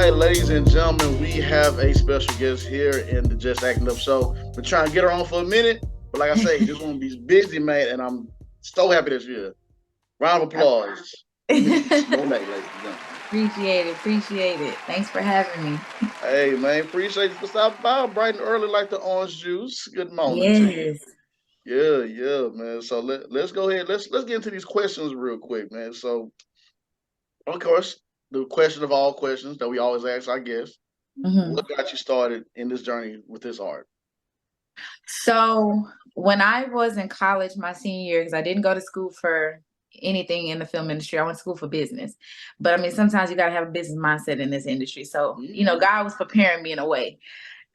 right, ladies and gentlemen, we have a special guest here in the Just Acting Up show. Been trying to get her on for a minute, but like I say, this one be busy, man, and I'm so happy that you're here. Round of applause, Denise Monet, ladies and gentlemen. Appreciate it. Thanks for having me. Hey, man, appreciate you for stopping by bright and early like the orange juice. Good morning to you. Yes. Yeah, man. So let's go ahead. Let's get into these questions real quick, man. So, of course, the question of all questions that we always ask our guests: hmm what got you started in this journey with this art? So when I was in college, my senior year, because I didn't go to school for anything in the film industry, I went to school for business. But I mean, sometimes you got to have a business mindset in this industry. So, Mhm. God was preparing me in a way.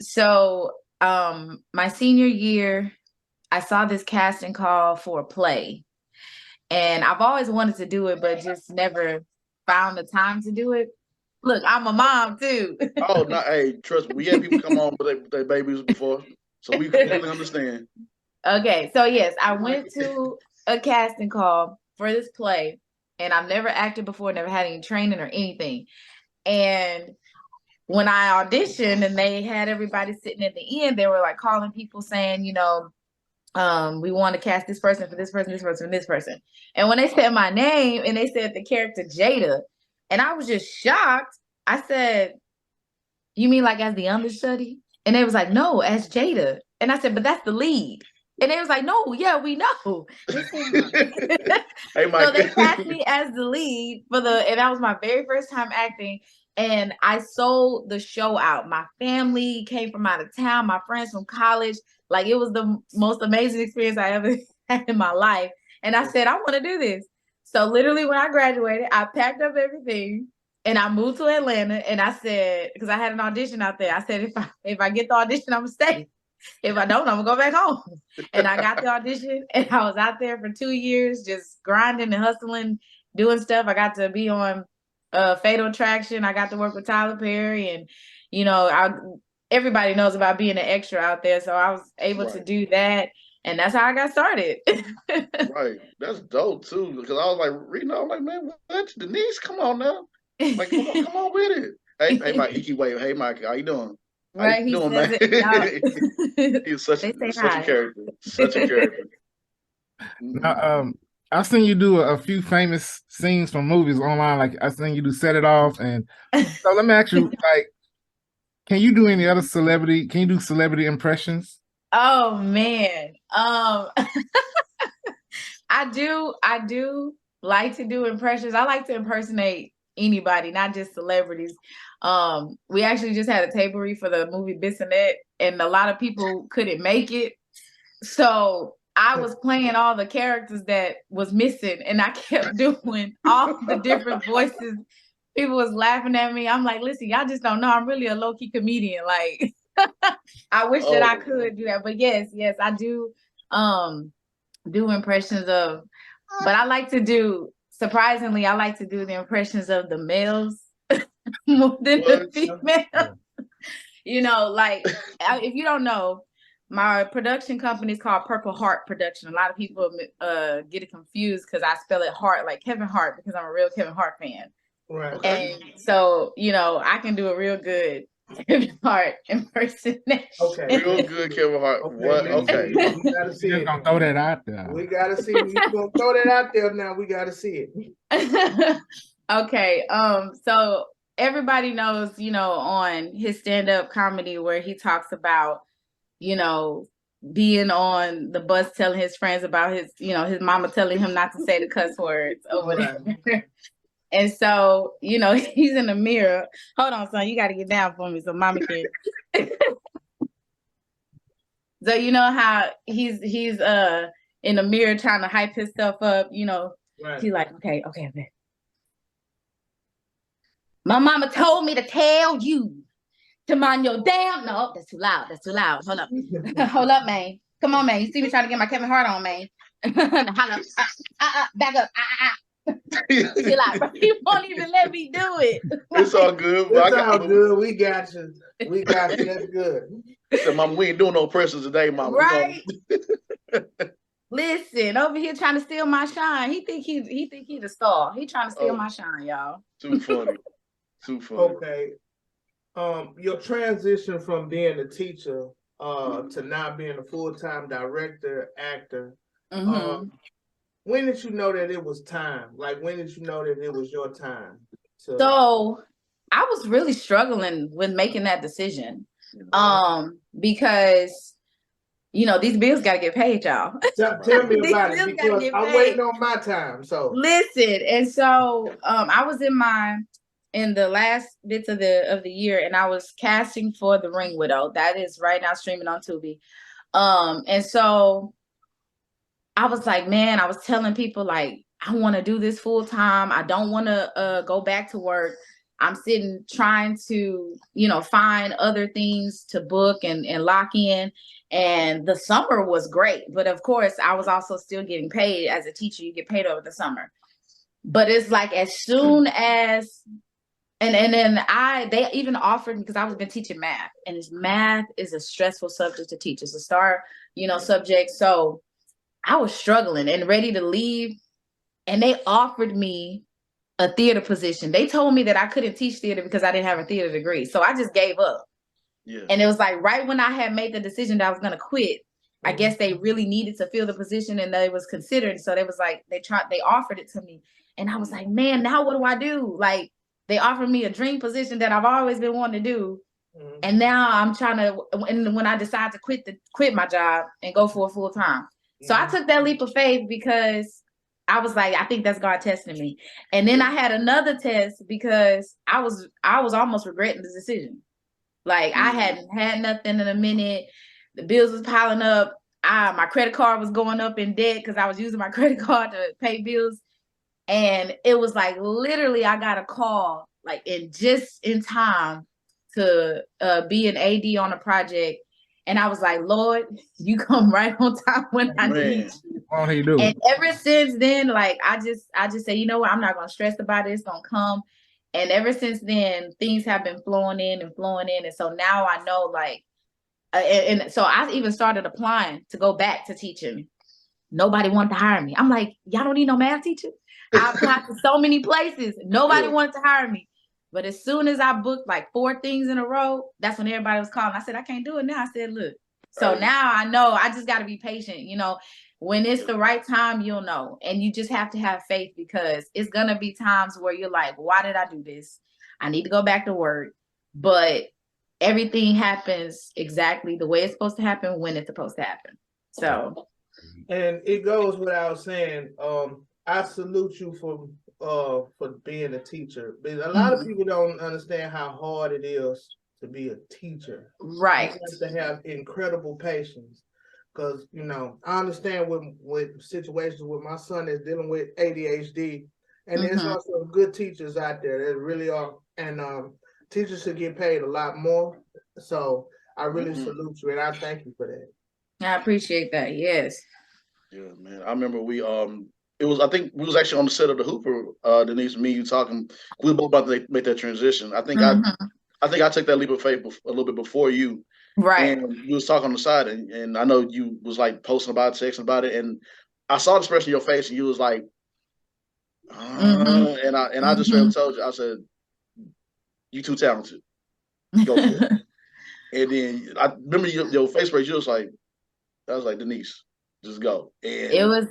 So, my senior year, I saw this casting call for a play, and I've always wanted to do it, but just never found the time to do it. Look, I'm a mom too. Oh no, hey, trust me, we had people come on with their babies before, so we completely understand. Okay, so yes, I went to a casting call for this play, and I've never acted before, never had any training or anything. And when I auditioned and they had everybody sitting at the end, they were like calling people saying, we want to cast this person for this person, this person, this person. And when they said my name and they said the character Jada, and I was just shocked, I said, "You mean like as the understudy?" And they was like, "No, as Jada." And I said, "But that's the lead." And they was like, "No, yeah, we know." They said, Hey, so Mike. they cast me as the lead and that was my very first time acting. And I sold the show out. My family came from out of town, my friends from college. Like it was the most amazing experience I ever had in my life. And I said, I want to do this. So literally when I graduated, I packed up everything and I moved to Atlanta. And I said, because I had an audition out there, I said, if I get the audition, I'm gonna stay. If I don't, I'm gonna go back home. And I got the audition and I was out there for 2 years just grinding and hustling, doing stuff. I got to be on Fatal Attraction. I got to work with Tyler Perry, and I everybody knows about being an extra out there. So I was able to Right, do that. And that's how I got started. right. That's dope too. Because I was like reading, I was like, man, what? Denise, come on now. Like, come on with it. Hey, Mike, he keep waving. Hey, Mike, how you doing? How you Right? He doing, says man? it. Y'all. He's such They say such a hi. character. Such a character. Mhm. Now, I've seen you do a few famous scenes from movies online. Like I've seen you do "Set It Off," and so let me ask you, like, can you do any other celebrity? Can you do celebrity impressions? Oh man. I do like to do impressions. I like to impersonate anybody, not just celebrities. We actually just had a table read for the movie Bissonette, and a lot of people couldn't make it. So I was playing all the characters that was missing, and I kept doing all the different voices. People was laughing at me. I'm like, listen, y'all just don't know. I'm really a low key comedian. Like, I wish that I Oh, could do that, but yes, I do. Do impressions of, but I like to do, surprisingly, I like to do the impressions of the males more than the what? female. Like if you don't know, my production company is called Purple Heart Production. A lot of people get it confused because I spell it Hart like Kevin Hart because I'm a real Kevin Hart fan. Right. Okay. And so, I can do a real good Kevin Hart impersonation. Okay. Real good, Kevin Hart. Okay, What? now Okay. we gotta see You're just it gonna now. throw that out there. We gotta see it. You gonna throw that out there now. We gotta see it. Okay. So everybody knows, on his stand-up comedy where he talks about, you know, being on the bus telling his friends about his mama telling him not to say the cuss words or Right. whatever. And so, he's in the mirror. Hold on, son, you gotta get down for me so mama can. So you know how he's in the mirror trying to hype himself up, Right. he's like, okay. My mama told me to tell you to mind your damn. No, that's too loud. That's too loud. Hold up. Hold up, man. Come on, man. You see me trying to get my Kevin Hart on, man. Hold up. Back up. Chill out, bro. He won't even let me do it. It's all good. But It's I all got, good. We got you. We got you. That's good. said, Mama, we ain't doing no pressures today, Mama. Right. Listen, over here trying to steal my shine. He think he's a star. He trying to steal Oh, my shine, y'all. too funny. Too funny. Okay. Your transition from being a teacher to now being a full-time director, actor. When did you know that it was time? Like, when did you know that it was your time? So I was really struggling with making that decision. Because these bills got to get paid, y'all. Tell me about it, because I'm waiting on my time. So listen, and so I was in the last bits of the year, and I was casting for The Ring Widow. That is right now streaming on Tubi. And so I was like, man, I was telling people, like, I want to do this full time. I don't want to go back to work. I'm sitting trying to, find other things to book and lock in. And the summer was great. But of course, I was also still getting paid as a teacher. You get paid over the summer. But it's like as soon as, and then they even offered, because I was been teaching math. And math is a stressful subject to teach. It's a star, subject. So I was struggling and ready to leave. And they offered me a theater position. They told me that I couldn't teach theater because I didn't have a theater degree. So I just gave up. Yeah. And it was like right when I had made the decision that I was going to quit, I guess they really needed to fill the position and they was considered. So they was like, they offered it to me. And I was like, man, now what do I do? Like, they offered me a dream position that I've always been wanting to do. And now I'm trying to, and when I decided to quit my job and go for a full time. So I took that leap of faith because I was like, I think that's God testing me. And then I had another test because I was almost regretting the decision. Like I hadn't had nothing in a minute. The bills was piling up. My credit card was going up in debt because I was using my credit card to pay bills. And it was like literally I got a call like just in time to be an AD on a project. And I was like, Lord, you come right on time when I need you. And ever since then, like I just say, you know what, I'm not gonna stress about it, it's gonna come. And ever since then, things have been flowing in. And so now I know, like, and so I even started applying to go back to teaching. Nobody wanted to hire me. I'm like, y'all don't need no math teacher. I applied to so many places. Nobody wanted to hire me. But as soon as I booked like 4 things in a row, that's when everybody was calling. I said, I can't do it now. I said, look. So now I know I just got to be patient. When it's the right time, you'll know. And you just have to have faith because it's going to be times where you're like, why did I do this? I need to go back to work. But everything happens exactly the way it's supposed to happen when it's supposed to happen. So. And it goes without saying, I salute you for being a teacher. But a lot of people don't understand how hard it is to be a teacher. Right. You have to have incredible patience. Because, I understand with situations with my son that's dealing with ADHD. And there's also good teachers out there that really are. And teachers should get paid a lot more. So I really salute you and I thank you for that. I appreciate that. Yes. Yeah, man. I remember I think we was actually on the set of the Hooper, Denise, me, you talking. We were both about to make that transition. I think I took that leap of faith a little bit before you. Right. And you was talking on the side, and I know you was like posting about it, texting about it, and I saw the expression in your face, and you was like, and I just straight up told you, I said, you too talented. Go for it. And then I remember your face break, you was like, I was like, Denise, just go. And it was,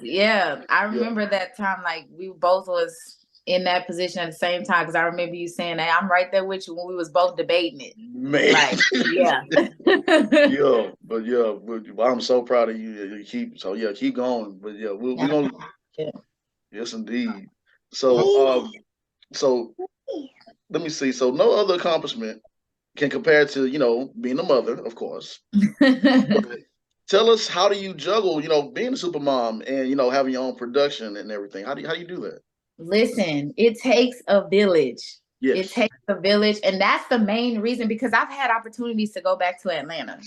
I remember that time, like we both was in that position at the same time, because I remember you saying that I'm right there with you when we was both debating it. Man. Like, yeah. but I'm so proud of you. You keep going. But we're gonna yes indeed. So let me see. So no other accomplishment can compare to, being a mother, of course. But tell us, how do you juggle, being a super mom and, having your own production and everything? How do you do that? Listen, it takes a village. Yes. It takes a village. And that's the main reason, because I've had opportunities to go back to Atlanta.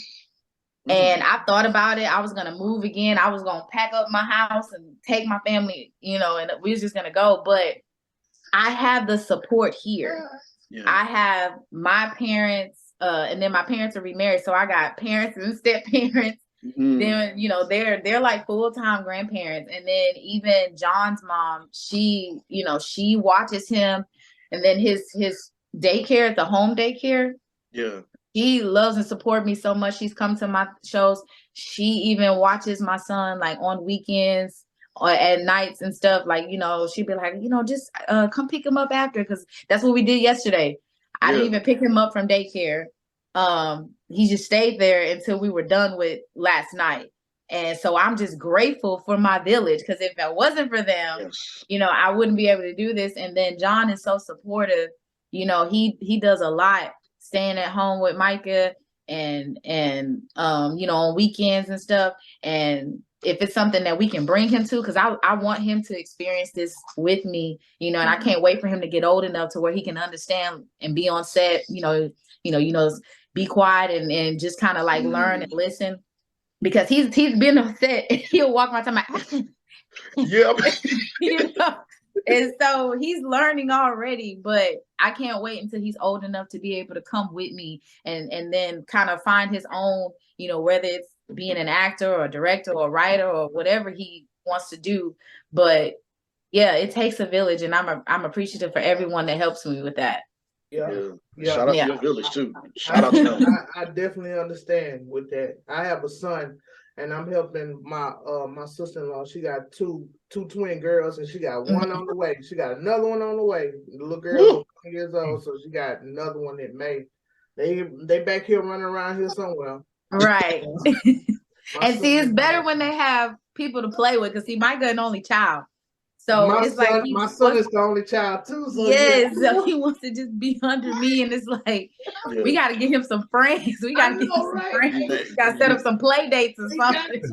And I thought about it. I was going to move again. I was going to pack up my house and take my family, and we was just going to go. But I have the support here. Yeah. I have my parents, and then my parents are remarried. So I got parents and step parents. Then, they're like full-time grandparents. And then even John's mom, she watches him. And then his daycare, the home daycare, Yeah. She loves and support me so much. She's come to my shows. She even watches my son like on weekends or at nights and stuff. Like, you know, she'd be like, you know, just come pick him up after, because that's what we did yesterday. I didn't even pick him up from daycare. He just stayed there until we were done with last night. And so I'm just grateful for my village, because if it wasn't for them, you know, I wouldn't be able to do this. And then John is so supportive. You know, he does a lot, staying at home with Micah and you know, on weekends and stuff. And if it's something that we can bring him to, because I want him to experience this with me, you know, and I can't wait for him to get old enough to where he can understand and be on set, you know, be quiet and just kind of like learn and listen. Because he's been on set, he'll walk my time like, yeah. You know. And so he's learning already, but I can't wait until he's old enough to be able to come with me and then kind of find his own, you know, whether it's being an actor or a director or a writer or whatever he wants to do. But yeah, it takes a village, and I'm appreciative for everyone that helps me with that. Yeah. Shout out to your village too. Shout out to them. I definitely understand with that. I have a son, and I'm helping my my sister-in-law. She got two twin girls, and she got one on the way. She got another one on the way. The little girls are 20 years old, so she got another one that may they back here running around here somewhere. Right. And see, it's better when they have people to play with, because see, Micah an only child. So my it's son, like my son is the only child too. So yes, so he wants to just be under me, and it's like we got to get him some friends. We got to get him some friends. We got to set up some play dates or something.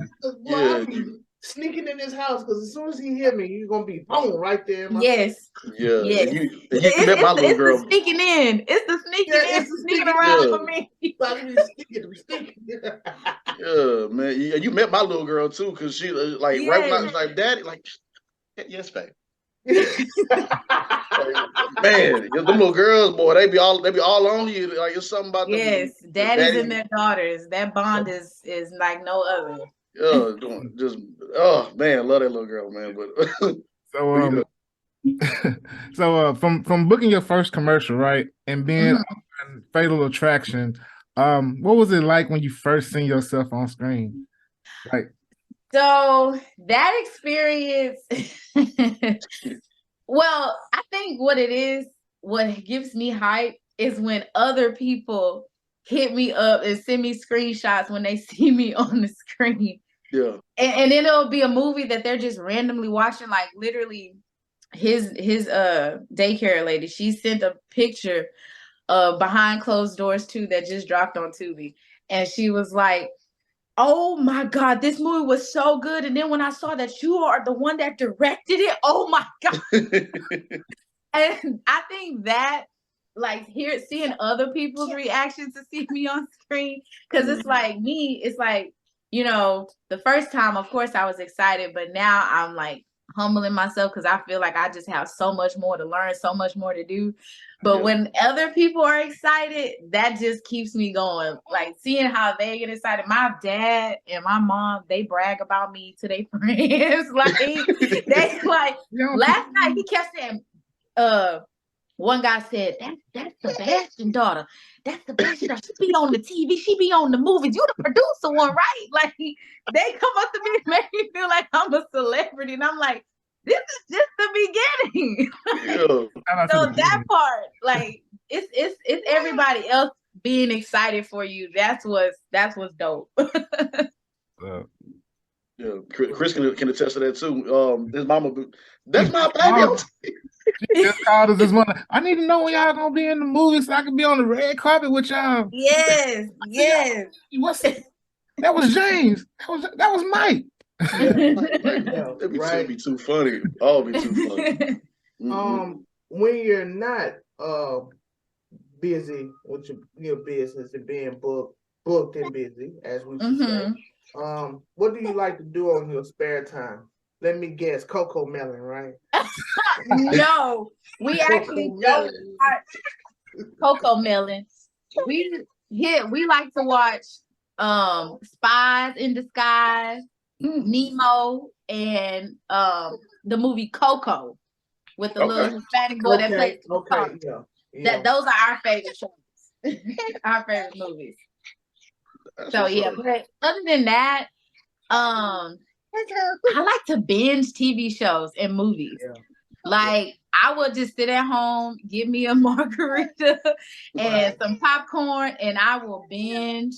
I'll be sneaking in his house, because as soon as he hear me, he's gonna be boom right there. Yes. Yeah. Yes. You met my little girl. It's the sneaking in. It's the sneaking around for me. Yeah, man. You met my little girl too, because she like right when I was like, Daddy, like, yes, babe. Man, them little girls, boy, they be all on you. Like it's something about them. Yes, daddies and their daughters. That bond is like no other. Just oh man, love that little girl, man. But so from booking your first commercial, right, and being on Fatal Attraction, what was it like when you first seen yourself on screen? Like, so that experience, well, I think what gives me hype is when other people hit me up and send me screenshots when they see me on the screen. Yeah. And then it'll be a movie that they're just randomly watching, like literally his daycare lady, she sent a picture of Behind Closed Doors 2 that just dropped on Tubi. And she was like, oh my God, this movie was so good. And then when I saw that you are the one that directed it, oh my God. And I think that, like, seeing other people's reactions to see me on screen, because it's like me, it's like, you know, the first time, of course, I was excited, but now I'm like humbling myself, because I feel like I just have so much more to learn, so much more to do. But when other people are excited, that just keeps me going. Like seeing how they get excited. My dad and my mom, they brag about me to their friends. Like they like last night he kept saying, one guy said, that's Sebastian's daughter. That's Sebastian's daughter. She be on the TV. She be on the movies. You the producer one, right? Like they come up to me and make me feel like I'm a celebrity. And I'm like, this is just the beginning. So that part, like, it's everybody else being excited for you. That's what's dope. Yeah, Chris can attest to that too. His mama, that's my baby. She just called us this morning. I need to know when y'all gonna be in the movie so I can be on the red carpet with y'all. Yes. That was James. That was Mike. That'd be too funny. All be too funny. When you're not busy with your business and being booked and busy, as we should say, what do you like to do on your spare time? Let me guess, Coco Melon, right? No, we actually don't Coco Melon. We like to watch Spies in Disguise, Nemo, and the movie Coco with the little Hispanic boy that plays. Those are our favorite shows. Our favorite movies. That's So what's yeah, up. but other than that, I like to binge TV shows and movies. Yeah. Like I will just sit at home, give me a margarita and some popcorn, and I will binge.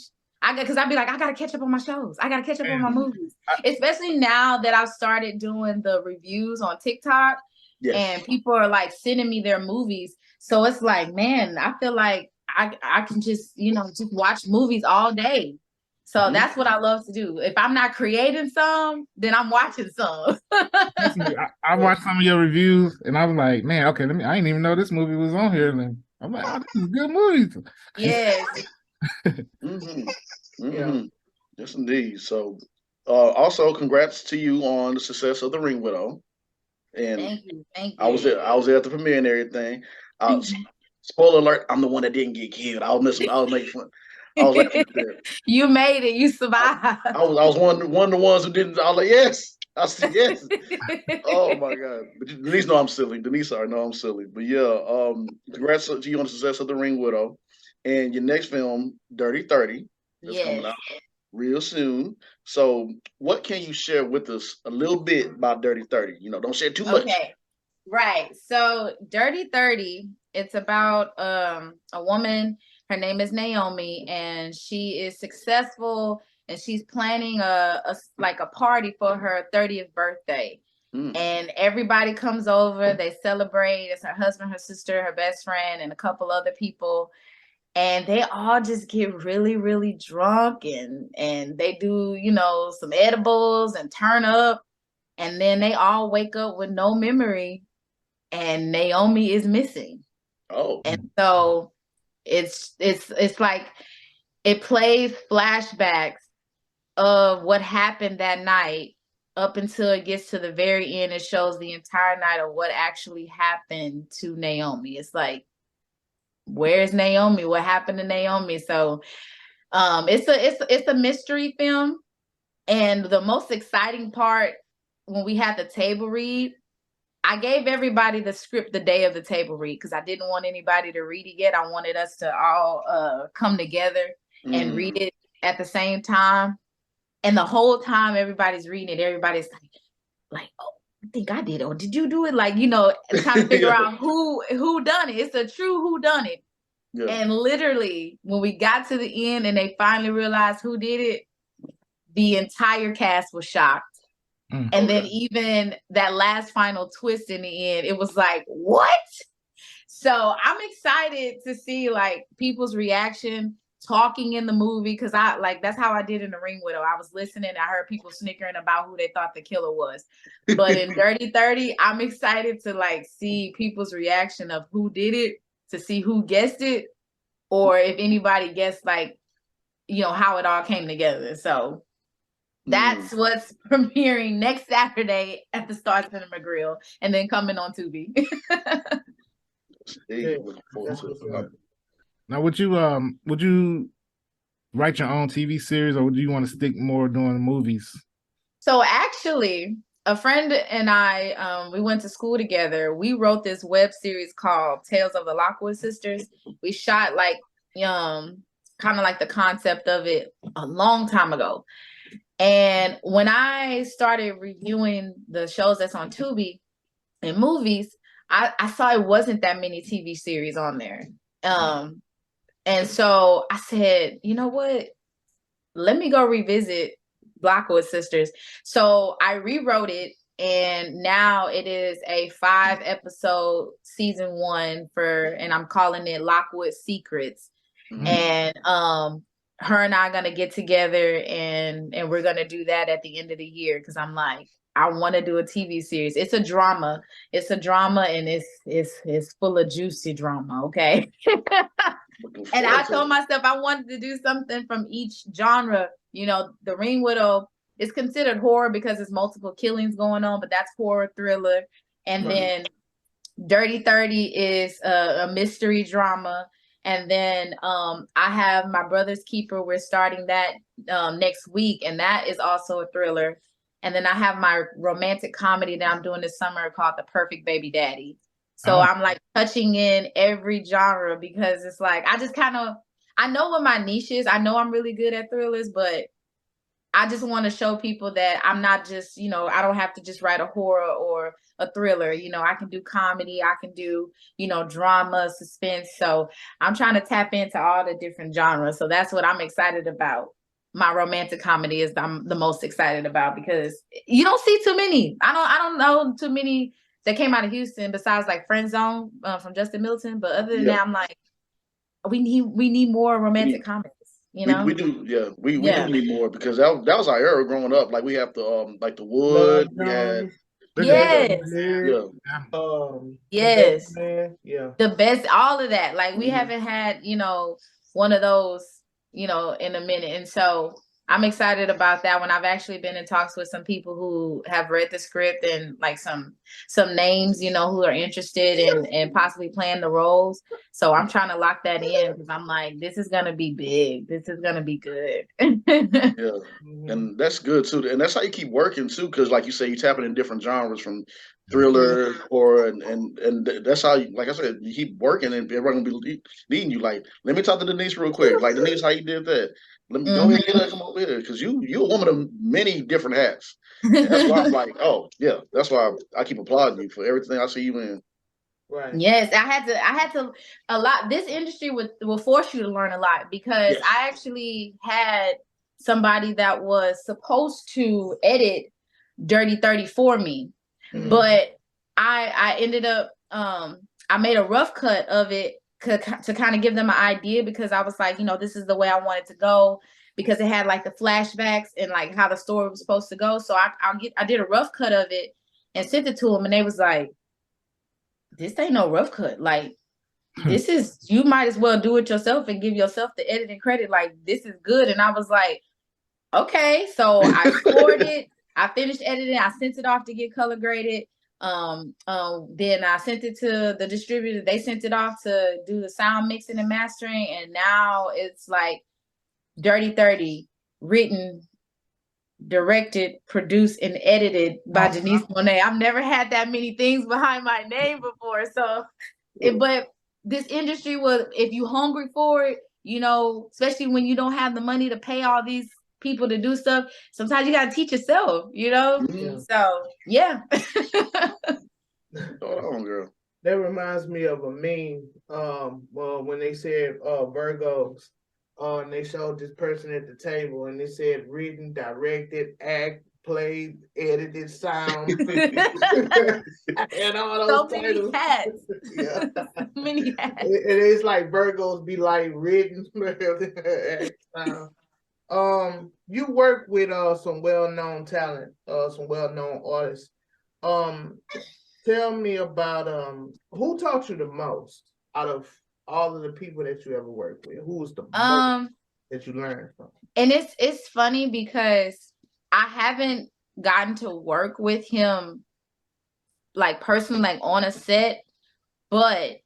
Because I'd be like, I gotta catch up on my shows. I gotta catch up on my movies. Especially now that I've started doing the reviews on TikTok, Yes. and people are like sending me their movies. So it's like, man, I feel like I can just, just watch movies all day. So that's what I love to do. If I'm not creating some, then I'm watching some. I watched some of your reviews and I was like, man, okay, I didn't even know this movie was on here. And I'm like, oh, this is a good movie. Yes. Yeah. Yes, indeed. So, also, congrats to you on the success of The Ring Widow. And Thank you. I was there at the premiere and everything. Spoiler alert: I'm the one that didn't get killed. I was making fun. I was like, you made it. You survived. I was one of the ones who didn't. I was like, yes. I said yes. Oh my god! But Denise know I'm silly. Denise already know I'm silly. But yeah, congrats to you on the success of The Ring Widow, and your next film, Dirty 30, that's coming out real soon. So, what can you share with us a little bit about Dirty 30? Don't share too much. Okay. Right. So Dirty 30, it's about a woman. Her name is Naomi, and she is successful, and she's planning a party for her 30th birthday. And everybody comes over, they celebrate. It's her husband, her sister, her best friend, and a couple other people. And they all just get really, really drunk, and they do, some edibles and turn up. And then they all wake up with no memory, and Naomi is missing. Oh. And so it's like it plays flashbacks of what happened that night up until it gets to the very end. It shows the entire night of what actually happened to Naomi. It's like, where's Naomi? What happened to Naomi? So it's a mystery film. And the most exciting part, when we had the table read, I gave everybody the script the day of the table read because I didn't want anybody to read it yet. I wanted us to all come together and read it at the same time. And the whole time everybody's reading it, everybody's like, oh, I think I did it. Or did you do it? Like, trying to figure out who done it. It's a true who done it. Yeah. And literally, when we got to the end and they finally realized who did it, the entire cast was shocked. And then even that last final twist in the end, it was like, what? So I'm excited to see like people's reaction, talking in the movie, because that's how I did in The Ring Widow. I was listening, I heard people snickering about who they thought the killer was. But in Dirty 30, I'm excited to like see people's reaction of who did it, to see who guessed it, or if anybody guessed like, how it all came together. So that's what's premiering next Saturday at the Star Cinema Grill, and then coming on Tubi. Now, would you write your own TV series, or would you want to stick more doing movies? So actually, a friend and I, we went to school together. We wrote this web series called Tales of the Lockwood Sisters. We shot kind of like the concept of it a long time ago. And when I started reviewing the shows that's on Tubi and movies, I saw it wasn't that many TV series on there. And so I said, you know what? Let me go revisit Lockwood Sisters. So I rewrote it, and now it is a 5-episode season 1 and I'm calling it Lockwood Secrets. And her and I are gonna get together and we're gonna do that at the end of the year, because I'm like, I want to do a TV series. It's a drama. And it's full of juicy drama. Okay. And I told myself I wanted to do something from each genre. The Ring Widow is considered horror because there's multiple killings going on, but that's horror thriller. And then Dirty 30 is a mystery drama. And then I have My Brother's Keeper. We're starting that next week, and that is also a thriller. And then I have my romantic comedy that I'm doing this summer called The Perfect Baby Daddy. So I'm like touching in every genre because it's like I know what my niche is. I know I'm really good at thrillers, but I just want to show people that I'm not just, I don't have to just write a horror or a thriller. I can do comedy, I can do, drama, suspense. So I'm trying to tap into all the different genres. So that's what I'm excited about. My romantic comedy is I'm the most excited about because you don't see too many. I don't know too many that came out of Houston besides like Friend Zone from Justin Milton. But other than that, I'm like, we need more romantic comedies. We do, yeah. We do need more because that was our era growing up. Like we have the like the Wood, we had yes, yes, the best, all of that. Like we haven't had one of those in a minute, and so I'm excited about that one. I've actually been in talks with some people who have read the script and like some names, who are interested in possibly playing the roles. So I'm trying to lock that in because I'm like, this is gonna be big. This is gonna be good. Yeah, and that's good too. And that's how you keep working too, because like you say, you tapping in different genres from thriller, horror, and that's how you, like I said, you keep working and everyone gonna be needing you. Like, let me talk to Denise real quick. Like Denise, how you did that? Let me go ahead and get her come over here because you a woman of many different hats. And that's why I'm like, oh yeah, that's why I keep applauding you for everything I see you in. Right. Yes, I had to a lot. This industry will force you to learn a lot because I actually had somebody that was supposed to edit Dirty 30 for me, but I ended up I made a rough cut of it to kind of give them an idea because I was like, this is the way I want it to go because it had like the flashbacks and like how the story was supposed to go. So I did a rough cut of it and sent it to them, and they was like, this ain't no rough cut. Like, this is, you might as well do it yourself and give yourself the editing credit. Like, this is good. And I was like, okay. So I scored it. I finished editing. I sent it off to get color graded. Then I sent it to the distributor. They sent it off to do the sound mixing and mastering. And now it's like Dirty 30 written, directed, produced, and edited by Denise Monet. I've never had that many things behind my name before. So, but this industry was, if you hungry for it, especially when you don't have the money to pay all these people to do stuff, sometimes you got to teach yourself, So, yeah. Oh, girl. That reminds me of a meme. Well, when they said Virgos, and they showed this person at the table, and they said written, directed, act, played, edited, sound, and all those many hats. Yeah, many hats. And it's like Virgos be like written, act, sound. You work with some well-known talent, some well-known artists. Tell me about who taught you the most out of all of the people that you ever worked with. Who was the most that you learned from? And it's funny because I haven't gotten to work with him like personally, like on a set, but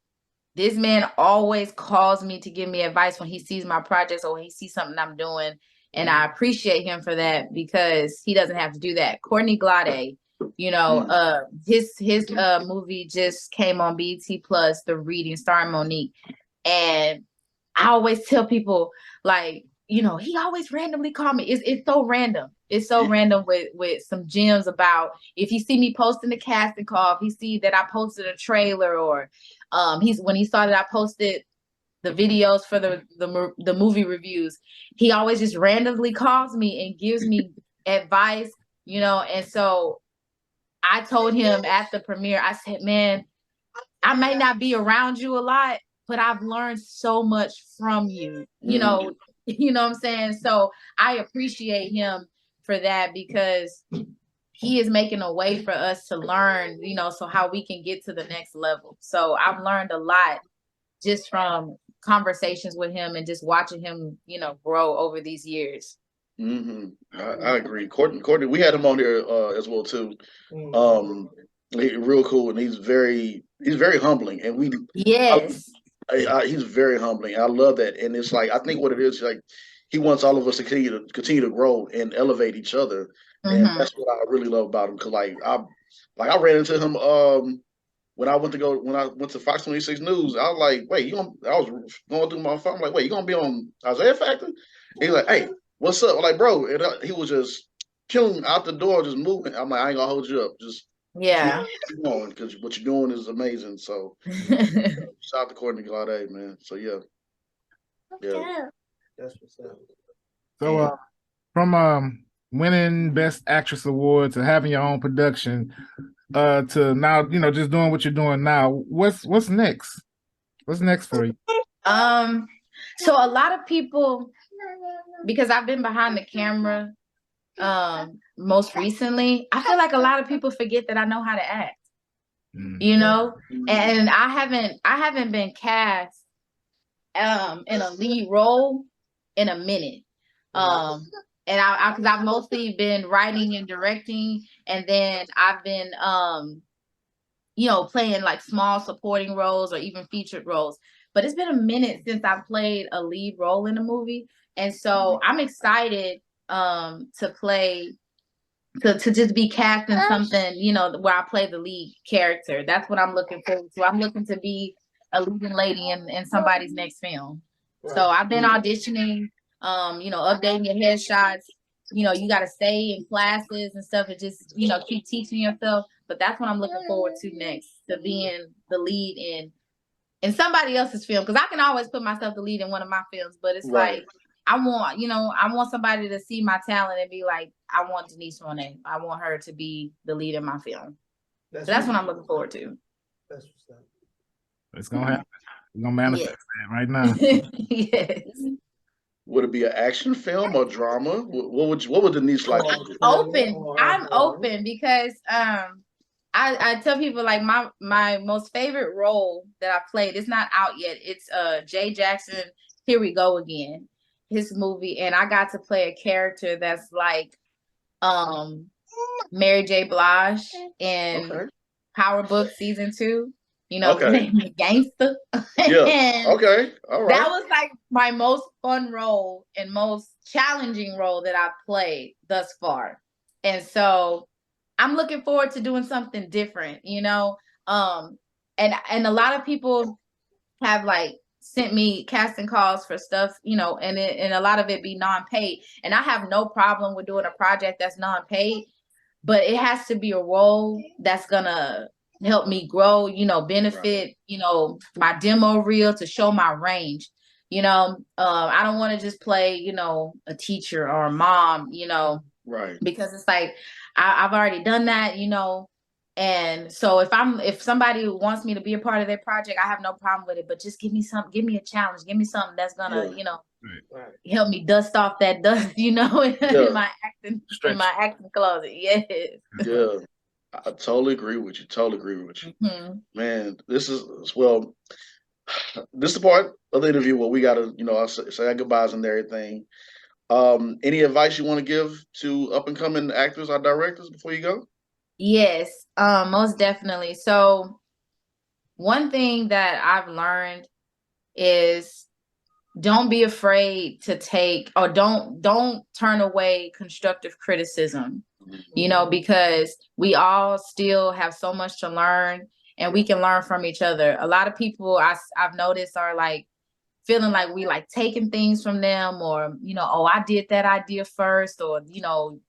this man always calls me to give me advice when he sees my projects or when he sees something I'm doing. And I appreciate him for that because he doesn't have to do that. Courtney Glade, his movie just came on BET Plus, The Reading, starring Monique. And I always tell people, like, he always randomly called me. It's so random. It's so random with some gems about if you see me posting the casting call, if he see that I posted a trailer, or when he saw that I posted the videos for the movie reviews, he always just randomly calls me and gives me advice, and so I told him at the premiere, I said, man, I may not be around you a lot, but I've learned so much from you, you know what I'm saying? So I appreciate him for that because he is making a way for us to learn, so how we can get to the next level. So I've learned a lot just from conversations with him and just watching him, grow over these years. I agree. Courtney, we had him on here as well too. Real cool, and he's very humbling, and he's very humbling. I love that, and it's like I think what it is, like he wants all of us to continue to grow and elevate each other, and that's what I really love about him. Because I ran into him when I went to Fox 26 News, I was like, wait, I was going through my phone. I'm like, wait, you gonna be on Isaiah Factor? He's like, hey, what's up? I'm like, bro, and he was just killing out the door, just moving. I'm like, I ain't gonna hold you up. Just keep going because what you're doing is amazing. So shout out to Courtney Glade, man. So yeah. That's what's up. So from winning Best Actress award to having your own production, to now, just doing what you're doing now, what's next? What's next for you? So a lot of people, because I've been behind the camera most recently, I feel like a lot of people forget that I know how to act. And I haven't been cast in a lead role in a minute. And because I've mostly been writing and directing, and then I've been playing like small supporting roles or even featured roles. But it's been a minute since I played a lead role in a movie. And so I'm excited to just be cast in something, where I play the lead character. That's what I'm looking forward to. I'm looking to be a leading lady in somebody's next film. Right. So I've been auditioning, updating your headshots. You got to stay in classes and stuff and just, keep teaching yourself. But that's what I'm looking forward to next, to being the lead in somebody else's film. Because I can always put myself the lead in one of my films, but it's like, I want somebody to see my talent and be like, I want Denise Monet. I want her to be the lead in my film. That's what I'm looking forward to. That's what's up. It's gonna happen. We're gonna manifest that right now. Yes. Would it be an action film or drama? What would Denise like? I'm open because I tell people like my most favorite role that I played is not out yet. It's Jay Jackson, Here We Go Again, his movie, and I got to play a character that's like Mary J. Blige in Power Book Season 2. Gangster. Yeah. Okay. All right. That was like my most fun role and most challenging role that I've played thus far. And so I'm looking forward to doing something different, and a lot of people have like sent me casting calls for stuff, and a lot of it be non-paid. And I have no problem with doing a project that's non-paid, but it has to be a role that's gonna help me grow, benefit, my demo reel to show my range. I don't want to just play, a teacher or a mom, right. Because it's like, I've already done that, and so if somebody wants me to be a part of their project, I have no problem with it, but just give me a challenge, give me something that's gonna, help me dust off that dust, in my acting closet. Yes. Yeah. I totally agree with you. Mm-hmm. Man, this is the part of the interview where we gotta, say our goodbyes and everything. Any advice you want to give to up and coming actors or directors before you go? Yes, most definitely. So one thing that I've learned is don't be afraid to take, or don't turn away constructive criticism, because we all still have so much to learn and we can learn from each other. A lot of people I've noticed are like feeling like we like taking things from them, or, I did that idea first, or, and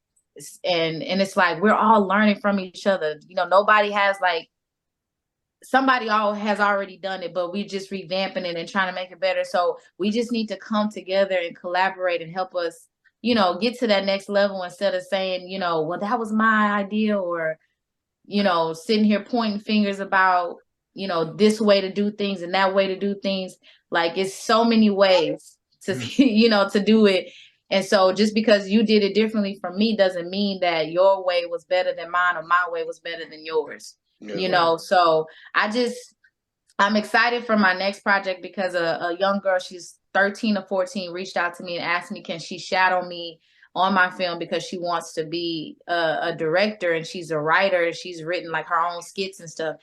it's like, we're all learning from each other. Nobody has like, somebody has already done it, but we just revamping it and trying to make it better. So we just need to come together and collaborate and help us, get to that next level, instead of saying, well, that was my idea, or, sitting here pointing fingers about, this way to do things and that way to do things. Like, it's so many ways to, to do it. And so just because you did it differently from me doesn't mean that your way was better than mine or my way was better than yours. So I'm excited for my next project, because a young girl, she's 13 or 14, reached out to me and asked me, can she shadow me on my film, because she wants to be a director, and she's a writer. She's written like her own skits and stuff.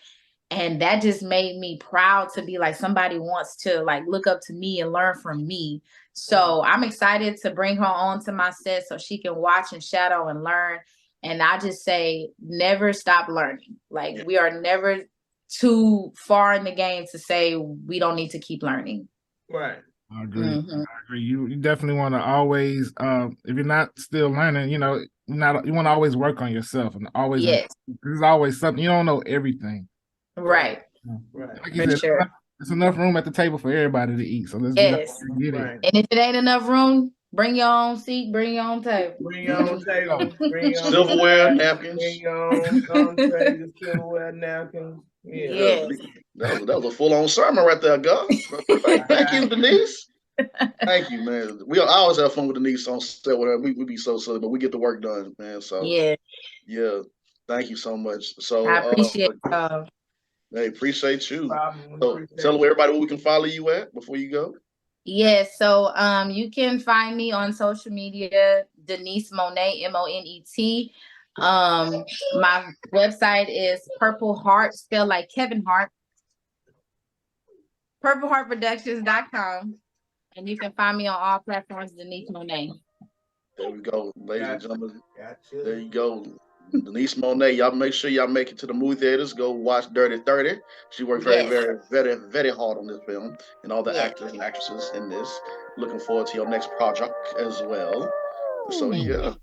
And that just made me proud to be like, somebody wants to like look up to me and learn from me. So I'm excited to bring her onto my set so she can watch and shadow and learn. And I just say, never stop learning. Like, we are never too far in the game to say we don't need to keep learning. Right. I agree. I agree. You definitely want to always, if you're not still learning, you know, you want to always work on yourself and always. Yes. There's always something. You don't know everything. Right. Right. Like you said, sure. there's enough room at the table for everybody to eat. So let's Yes. get Right. it. And if it ain't enough room, bring your own seat, bring your own table. Bring your own table, bring your own Silverware, napkins. bring your own trays, silverware, napkins. Yeah. Yes. That was a full-on sermon right there, girl. Thank you, Denise. Thank you, man. I always have fun with Denise on set with her. We be so silly, but we get the work done, man. So Yeah. thank you so much. So I appreciate y'all. hey, appreciate you. So Appreciate tell everybody where we can follow you at before you go. Yes, so you can find me on social media, Denise Monet, Monet. My website is Purple Heart, spelled like Kevin Hart, purpleheartproductions.com. And you can find me on all platforms, Denise Monet. There we go, ladies and gentlemen. Gotcha. There you go. Denise Monet, y'all make sure y'all make it to the movie theaters. Go watch Dirty 30. She worked very, very, very, very hard on this film, and all the actors and actresses in this. Looking forward to your next project as well. So yeah.